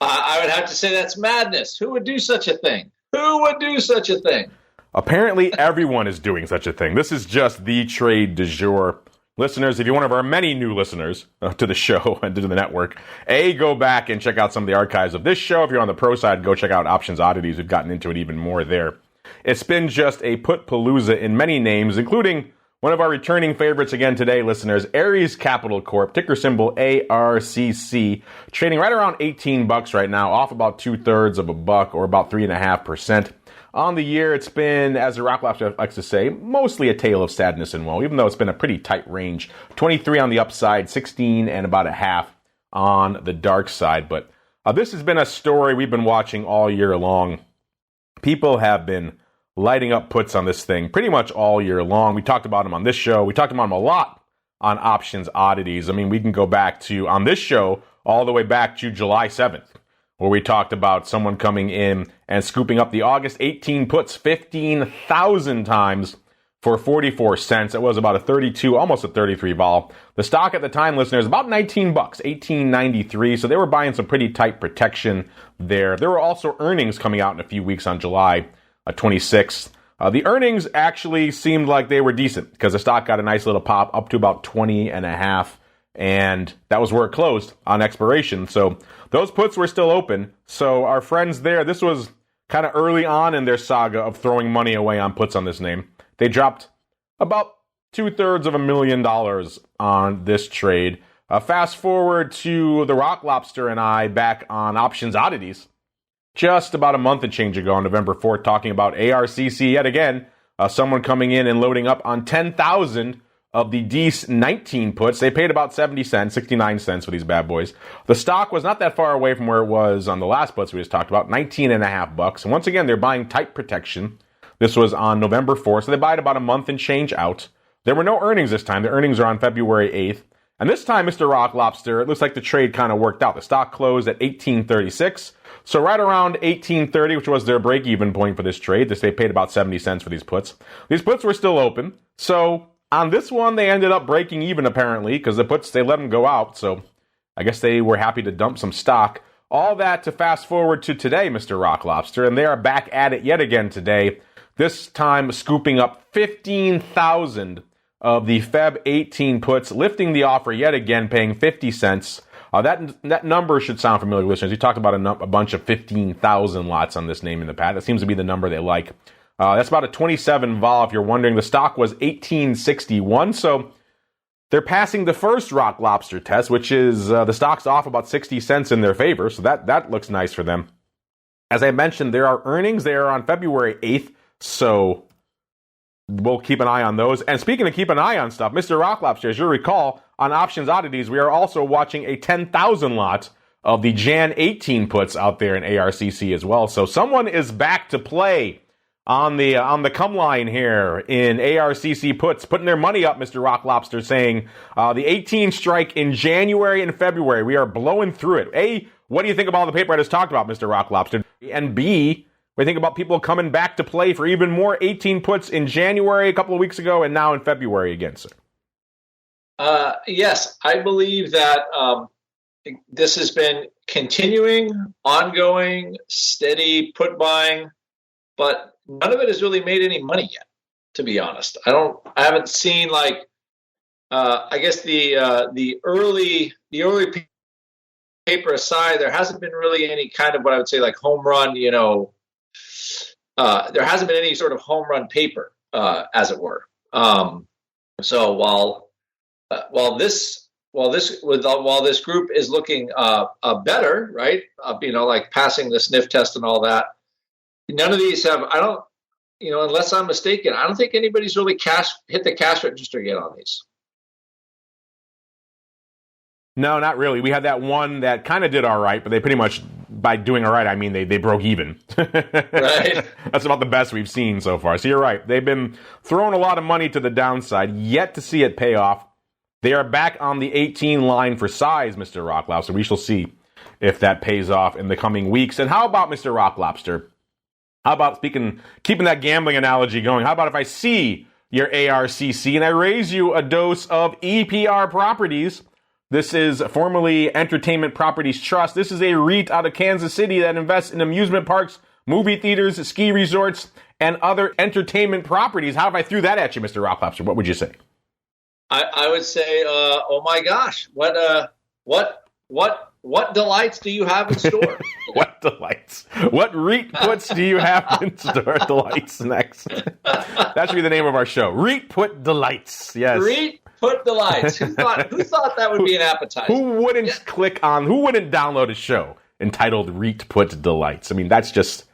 I would have to say that's madness. Who would do such a thing? Who would do such a thing? Apparently, everyone is doing such a thing. This is just the trade du jour. Listeners, if you're one of our many new listeners to the show and to the network, go back and check out some of the archives of this show. If you're on the pro side, go check out Options Oddities. We've gotten into it even more there. It's been just a put-palooza in many names, including one of our returning favorites again today, listeners, Ares Capital Corp, ticker symbol ARCC, trading right around $18 right now, off about 2/3 of a buck, or about 3.5%. On the year, it's been, as the Rock Lobster likes to say, mostly a tale of sadness and woe, even though it's been a pretty tight range. 23 on the upside, 16 and about a half on the dark side. But this has been a story we've been watching all year long. People have been lighting up puts on this thing pretty much all year long. We talked about them on this show. We talked about them a lot on Options Oddities. I mean, we can go back to, on this show, all the way back to July 7th. Where we talked about someone coming in and scooping up the August 18 puts 15,000 times for 44 cents. It was about a 32, almost a 33 vol. The stock at the time, listeners, about $19, $18.93. So they were buying some pretty tight protection there. There were also earnings coming out in a few weeks on July 26th. The earnings actually seemed like they were decent because the stock got a nice little pop up to about 20 and a half. And that was where it closed on expiration. So those puts were still open. So our friends there, this was kind of early on in their saga of throwing money away on puts on this name. They dropped about 2/3 on this trade. Fast forward to the Rock Lobster and I back on Options Oddities just about a month and change ago on November 4th, talking about ARCC yet again. Someone coming in and loading up on 10,000 of the DEES 19 puts. They paid about 70 cents, 69 cents for these bad boys. The stock was not that far away from where it was on the last puts we just talked about, 19.5 bucks. And once again, they're buying tight protection. This was on November 4th, so they buy it about a month and change out. There were no earnings this time. The earnings are on February 8th. And this time, Mr. Rock Lobster, it looks like the trade kind of worked out. The stock closed at $18.36. So right around $18.30, which was their break-even point for this trade. They paid about 70 cents for these puts. These puts were still open. So on this one, they ended up breaking even, apparently, because the puts, they let them go out. So I guess they were happy to dump some stock. All that to fast forward to today, Mr. Rock Lobster, and they are back at it yet again today, this time scooping up 15,000 of the Feb 18 puts, lifting the offer yet again, paying 50 cents. That number should sound familiar, listeners. We talked about a bunch of 15,000 lots on this name in the past. That seems to be the number they like. That's about a 27 vol, if you're wondering. The stock was 1861, so they're passing the first Rock Lobster test, which is the stock's off about 60 cents in their favor, so that looks nice for them. As I mentioned, there are earnings. They are on February 8th, so we'll keep an eye on those. And speaking of keep an eye on stuff, Mr. Rock Lobster, as you'll recall, on Options Oddities, we are also watching a 10,000 lot of the Jan 18 puts out there in ARCC as well. So someone is back to play on the come line here in ARCC puts, putting their money up, Mr. Rock Lobster, saying the 18 strike in January and February, we are blowing through it. A, what do you think about all the paper I just talked about, Mr. Rock Lobster? And B, we think about people coming back to play for even more 18 puts in January a couple of weeks ago and now in February again, sir. Yes, I believe that this has been continuing, ongoing, steady put buying, but none of it has really made any money yet, to be honest. I haven't seen I guess the early paper aside, there hasn't been really any kind of what I would say like home run, there hasn't been any sort of home run paper, as it were. So while this group is looking better, right? Like passing the sniff test and all that. None of these have. I don't. Unless I'm mistaken, I don't think anybody's really hit the cash register yet on these. No, not really. We had that one that kind of did all right, but they pretty much by doing all right, I mean they broke even. Right. That's about the best we've seen so far. So you're right. They've been throwing a lot of money to the downside, yet to see it pay off. They are back on the 18 line for size, Mr. Rock Lobster. We shall see if that pays off in the coming weeks. And how about, Mr. Rock Lobster? How about keeping that gambling analogy going? How about if I see your ARCC and I raise you a dose of EPR Properties? This is formerly Entertainment Properties Trust. This is a REIT out of Kansas City that invests in amusement parks, movie theaters, ski resorts, and other entertainment properties. How if I threw that at you, Mr. Rock Lobster? What would you say? I would say, oh my gosh, what delights do you have in store? What delights? What REIT puts do you have in store? Delights next. That should be the name of our show. REIT put delights. Yes. REIT put delights. Who thought that would be an appetizer? Who wouldn't who wouldn't download a show entitled REIT put delights? I mean, that's just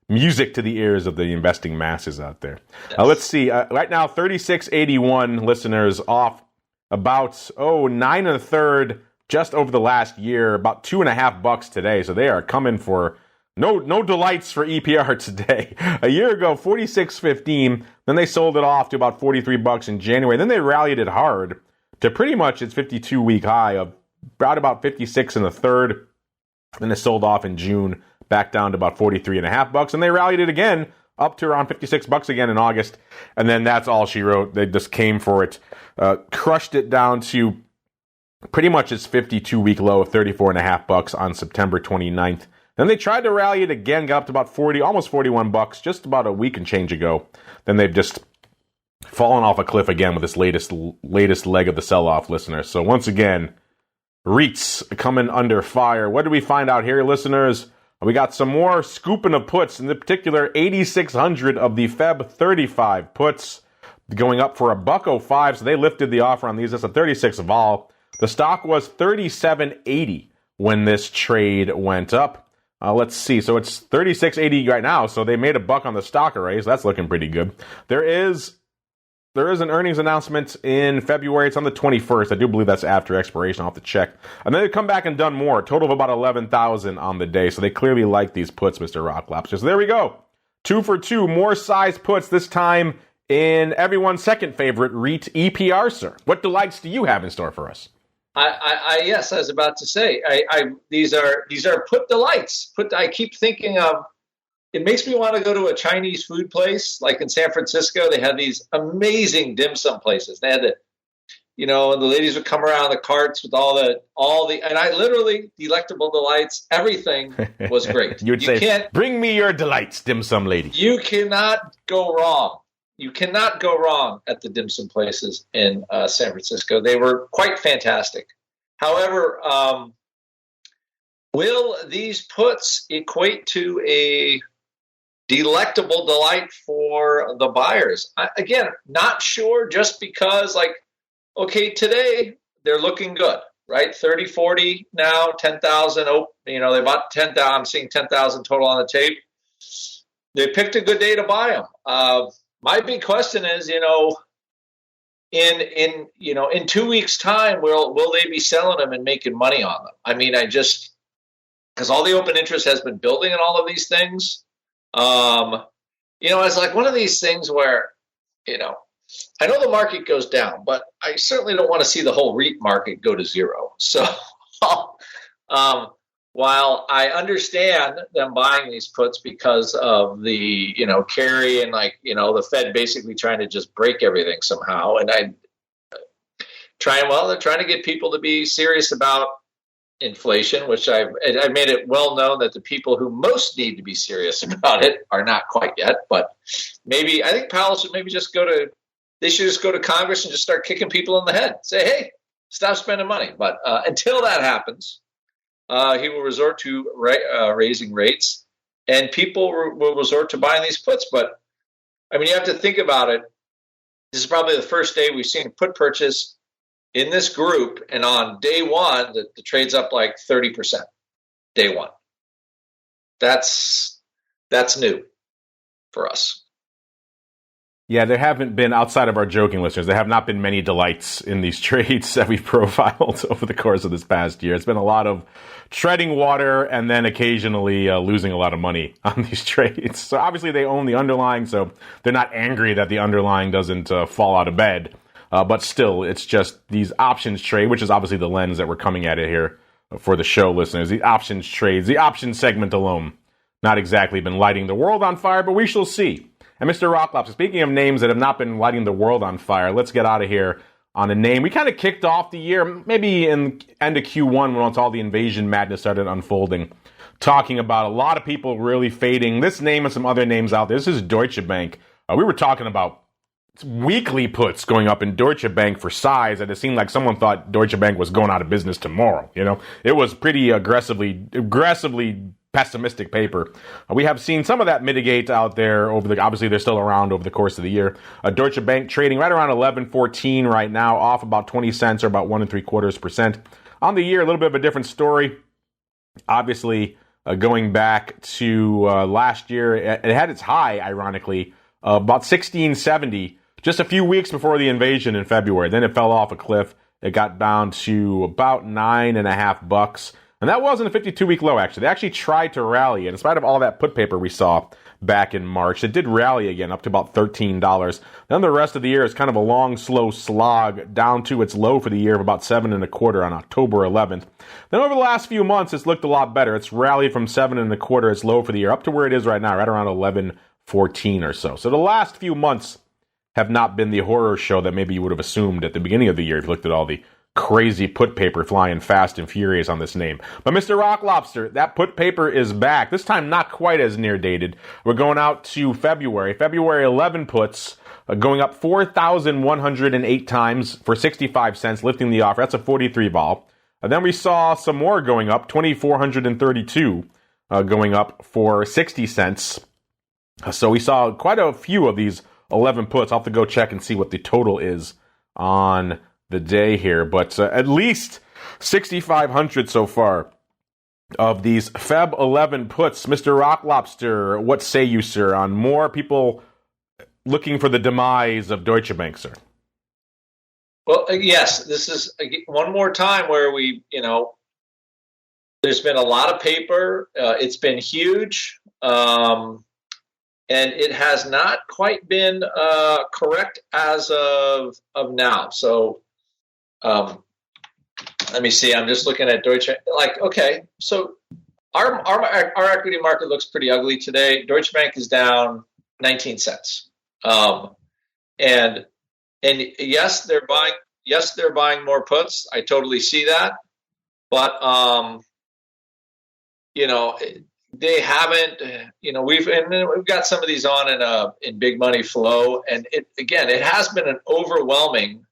music to the ears of the investing masses out there. Yes. Let's see. Right now, 3681 listeners off about 9 1/3 just over the last year, about $2.50 today. So they are coming for no delights for EPR today. A year ago, 46.15. Then they sold it off to about $43 in January. Then they rallied it hard to pretty much its 52-week high of about 56 1/3. Then it sold off in June, back down to about $43.50. And they rallied it again up to around $56 again in August. And then that's all she wrote. They just came for it, crushed it down to pretty much its 52-week low of $34.50 on September 29th. Then they tried to rally it again, got up to about almost $41, just about a week and change ago. Then they've just fallen off a cliff again with this latest leg of the sell-off, listeners. So once again, REITs coming under fire. What did we find out here, listeners? We got some more scooping of puts, in particular 8,600 of the Feb 35 puts going up for $1.05. So they lifted the offer on these. That's a 36 vol. The stock was $37.80 when this trade went up. Let's see. So it's $36.80 right now. So they made $1 on the stock already. So that's looking pretty good. There is an earnings announcement in February. It's on the 21st. I do believe that's after expiration. I'll have to check. And then they've come back and done more. A total of about 11,000 on the day. So they clearly like these puts, Mr. Rock Lobster. So there we go. 2 for 2. More size puts this time in everyone's second favorite REIT, EPR, sir. What delights do you have in store for us? Yes, I was about to say, these are put delights. I keep thinking of, it makes me want to go to a Chinese food place, like in San Francisco. They have these amazing dim sum places. They had and the ladies would come around the carts with all the, and I literally, delectable delights, everything was great. You say, bring me your delights, dim sum lady. You cannot go wrong. You cannot go wrong at the dim sum places in San Francisco. They were quite fantastic. However, will these puts equate to a delectable delight for the buyers? Again, not sure, just because, today they're looking good, right? 30, 40 now, 10,000. They bought 10,000. I'm seeing 10,000 total on the tape. They picked a good day to buy them. My big question is, in 2 weeks' time, will they be selling them and making money on them? I mean, because all the open interest has been building in all of these things. It's like one of these things where, I know the market goes down, but I certainly don't want to see the whole REIT market go to zero. So, while I understand them buying these puts because of the, carry and the Fed basically trying to just break everything somehow. And they're trying to get people to be serious about inflation, which I've made it well known that the people who most need to be serious about it are not quite yet. But I think Powell should just go to Congress and just start kicking people in the head. Say, hey, stop spending money. But until that happens, he will resort to raising rates, and people will resort to buying these puts. But, you have to think about it. This is probably the first day we've seen a put purchase in this group, and on day one, the trade's up like 30%. Day one. That's new for us. Yeah, there haven't been, outside of our joking listeners, there have not been many delights in these trades that we've profiled over the course of this past year. It's been a lot of treading water and then occasionally losing a lot of money on these trades. So obviously they own the underlying, so they're not angry that the underlying doesn't fall out of bed. But still, it's just these options trade, which is obviously the lens that we're coming at it here for the show listeners. The options trades, the options segment alone, not exactly been lighting the world on fire, but we shall see. And Mr. Rocklopster, speaking of names that have not been lighting the world on fire, let's get out of here on a name. We kind of kicked off the year, maybe in end of Q1 once all the invasion madness started unfolding, talking about a lot of people really fading this name and some other names out there. This is Deutsche Bank. We were talking about weekly puts going up in Deutsche Bank for size, and it seemed like someone thought Deutsche Bank was going out of business tomorrow. You know, it was pretty aggressively pessimistic paper. We have seen some of that mitigate out there obviously they're still around over the course of the year. Deutsche Bank trading right around 11.14 right now, off about 20 cents or about 1 3/4%. On the year, a little bit of a different story. Obviously, going back to last year, it had its high, ironically, about 16.70 just a few weeks before the invasion in February. Then it fell off a cliff. It got down to about $9.50. And that wasn't a 52-week low, actually. They actually tried to rally. And in spite of all that put paper we saw back in March, it did rally again up to about $13. Then the rest of the year is kind of a long, slow slog down to its low for the year of about 7.25 on October 11th. Then over the last few months, it's looked a lot better. It's rallied from 7.25, its low for the year, up to where it is right now, right around 11.14 or so. So the last few months have not been the horror show that maybe you would have assumed at the beginning of the year if you looked at all the crazy put paper flying fast and furious on this name. But Mr. Rock Lobster, that put paper is back. This time not quite as near dated. We're going out to February. February 11 puts going up 4,108 times for 65 cents, lifting the offer. That's a 43 vol. And then we saw some more going up, 2,432 going up for 60 cents. So we saw quite a few of these 11 puts. I'll have to go check and see what the total is on the day here, but at least 6,500 so far of these Feb 11 puts. Mr. Rock Lobster, what say you, sir, on more people looking for the demise of Deutsche Bank, sir? Well, yes, this is one more time where there's been a lot of paper. It's been huge. And it has not quite been correct as of now. So let me see. I'm just looking at Deutsche. Okay, so our equity market looks pretty ugly today. Deutsche Bank is down 19 cents. And yes, they're buying. Yes, they're buying more puts. I totally see that. But they haven't. We've got some of these on in big money flow, and it has been an overwhelming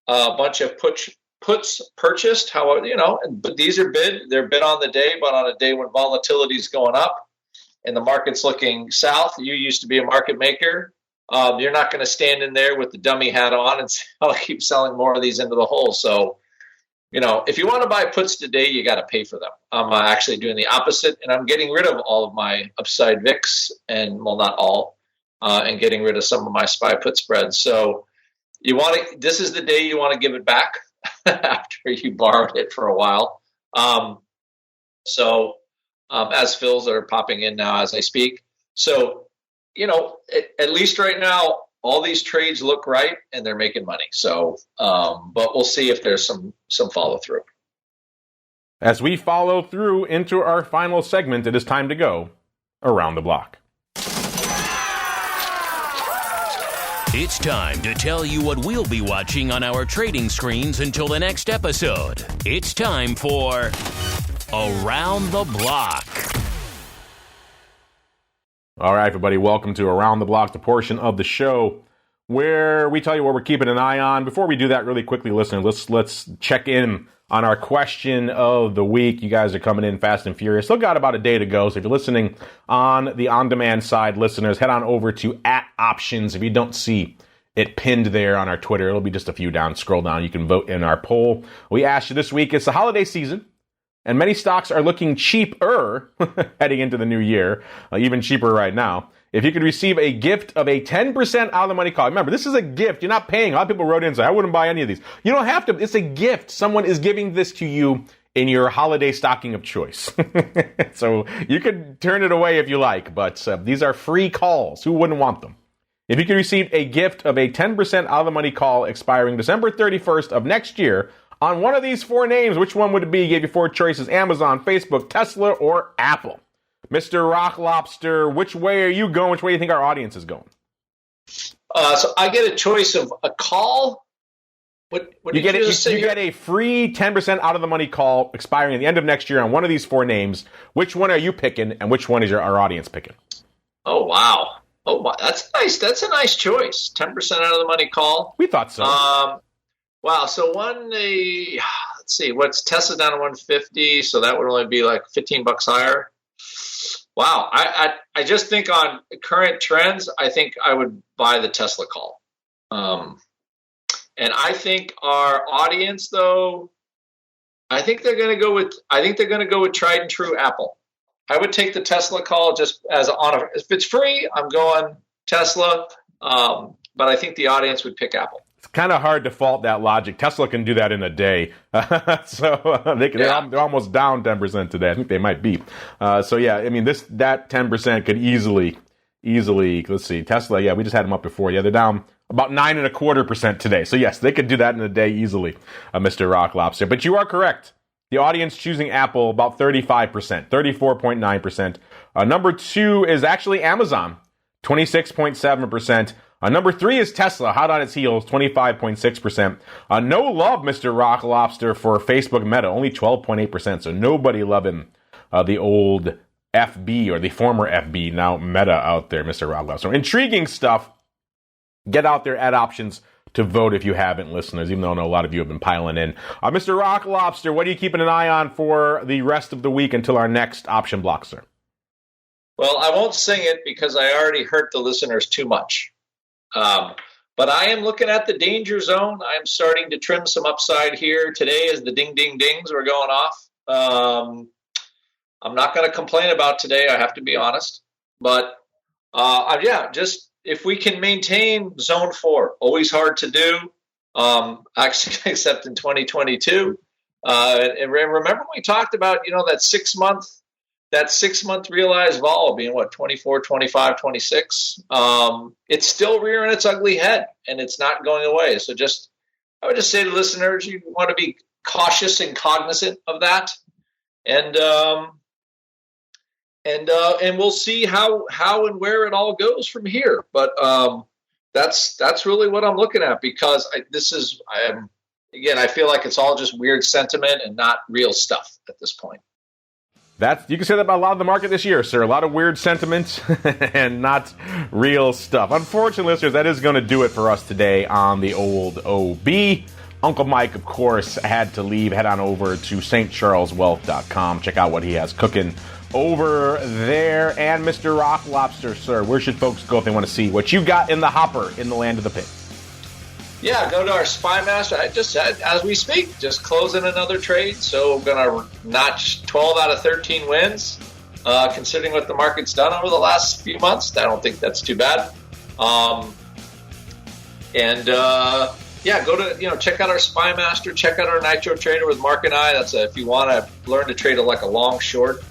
bunch of puts purchased. However, but these are bid. They're bid on the day, but on a day when volatility is going up and the market's looking south. You used to be a market maker. You're not going to stand in there with the dummy hat on and say, I'll keep selling more of these into the hole. So, if you want to buy puts today, you got to pay for them. I'm actually doing the opposite, and I'm getting rid of all of my upside VIX, and not all, and getting rid of some of my SPY put spreads. So this is the day you want to give it back after you borrowed it for a while. As fills are popping in now as I speak. So, at least right now, all these trades look right and they're making money. So, but we'll see if there's some follow through. As we follow through into our final segment, it is time to go around the block. It's time to tell you what we'll be watching on our trading screens until the next episode. It's time for Around the Block. All right, everybody, welcome to Around the Block, the portion of the show where we tell you what we're keeping an eye on. Before we do that, really quickly, listeners, let's check in on our question of the week. You guys are coming in fast and furious. Still got about a day to go, so if you're listening on the on-demand side, listeners, head on over to @options. If you don't see it pinned there on our Twitter, it'll be just a few down. Scroll down. You can vote in our poll. We asked you this week, it's the holiday season, and many stocks are looking cheaper heading into the new year, even cheaper right now. if you could receive a gift of a 10% out of the money call. Remember, this is a gift. You're not paying. A lot of people wrote in and said, I wouldn't buy any of these. You don't have to. It's a gift. Someone is giving this to you in your holiday stocking of choice. So you could turn it away if you like, but these are free calls. Who wouldn't want them? If you could receive a gift of a 10% out of the money call expiring December 31st of next year on one of these 4 names, which one would it be? Gave you 4 choices: Amazon, Facebook, Tesla, or Apple. Mr. Rock Lobster, which way are you going? Which way do you think our audience is going? So I get a choice of a call. What you get a free 10% out of the money call expiring at the end of next year on one of these 4 names. Which one are you picking, and which one is our audience picking? Oh, wow. Oh, that's nice. That's a nice choice. 10% out of the money call. We thought so. Wow. So let's see, what's Tesla down to 150? So that would only be like $15 higher. Wow. I just think on current trends, I think I would buy the Tesla call. And I think our audience, though, I think they're going to go with tried and true Apple. I would take the Tesla call just as if it's free, I'm going Tesla. But I think the audience would pick Apple. It's kind of hard to fault that logic. Tesla can do that in a day. They're almost down 10% today. I think they might be. I mean, that 10% could easily, let's see, Tesla, we just had them up before. Yeah, they're down about 9.25% today. So yes, they could do that in a day easily, Mr. Rock Lobster. But you are correct. The audience choosing Apple, about 35%, 34.9%. Number 2 is actually Amazon, 26.7%. Number 3 is Tesla, hot on its heels, 25.6%. No love, Mr. Rock Lobster, for Facebook Meta, only 12.8%. So nobody loving the old FB or the former FB, now Meta out there, Mr. Rock Lobster. So intriguing stuff. Get out there at options to vote if you haven't, listeners, even though I know a lot of you have been piling in. Mr. Rock Lobster, what are you keeping an eye on for the rest of the week until our next option block, sir? Well, I won't sing it because I already hurt the listeners too much. But I am looking at the danger zone. I'm starting to trim some upside here. Today as the ding, ding, dings were going off. I'm not going to complain about today. I have to be honest. But just if we can maintain zone 4, always hard to do, actually, except in 2022. And remember we talked about, that 6 month realized vol being 24, 25, 26. It's still rearing its ugly head and it's not going away. So I would just say to listeners, you want to be cautious and cognizant of that. And we'll see how and where it all goes from here. But that's really what I'm looking at, because I feel like it's all just weird sentiment and not real stuff at this point. You can say that about a lot of the market this year, sir. A lot of weird sentiment and not real stuff. Unfortunately, listeners, that is going to do it for us today on the old OB. Uncle Mike, of course, had to leave. Head on over to stcharleswealth.com. Check out what he has cooking over there. And Mr. Rock Lobster, sir, where should folks go if they want to see what you got in the hopper in the land of the pit? Yeah, go to our Spy Master. I just said, as we speak, just closing another trade. So going to notch 12 out of 13 wins, considering what the market's done over the last few months. I don't think that's too bad. Go to, check out our Spy Master, check out our Nitro Trader with Mark and I. That's if you want to learn to trade like a long short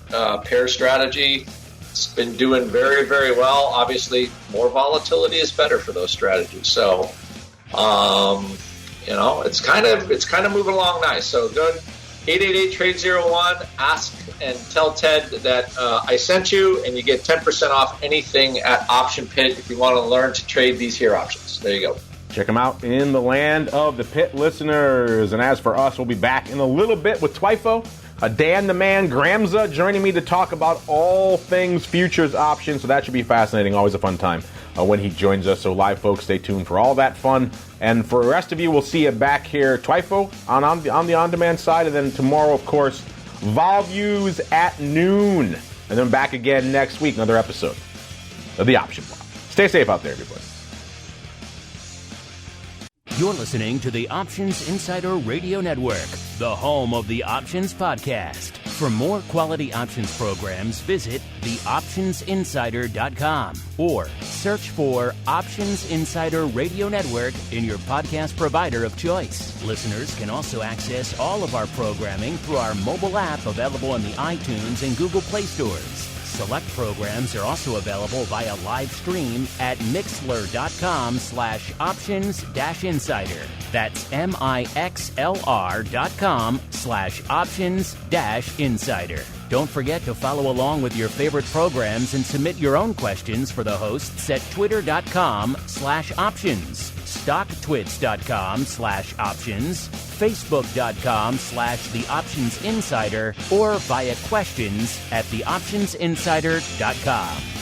pair strategy. It's been doing very, very well. Obviously, more volatility is better for those strategies. So, it's kind of moving along nice. So go 888-TRADE-01, ask and tell Ted that I sent you, and you get 10% off anything at Option Pit if you want to learn to trade these here options. There you go. Check them out in the land of the pit, listeners. And as for us, we'll be back in a little bit with Twifo. Dan the Man Gramza joining me to talk about all things futures options. So that should be fascinating. Always a fun time when he joins us. So live folks, stay tuned for all that fun. And for the rest of you, we'll see you back here, Twifo, on the on-demand side. And then tomorrow, of course, Vol Views at noon. And then back again next week, another episode of the Option Block. Stay safe out there, everybody. You're listening to the Options Insider Radio Network, the home of the Options Podcast. For more quality options programs, visit theoptionsinsider.com or search for Options Insider Radio Network in your podcast provider of choice. Listeners can also access all of our programming through our mobile app available in the iTunes and Google Play stores. Select programs are also available via live stream at mixlr.com/options-insider. That's mixlr.com/options-insider. Don't forget to follow along with your favorite programs and submit your own questions for the hosts at twitter.com/options, stocktwits.com/options, facebook.com/theoptionsinsider, or via questions at theoptionsinsider.com.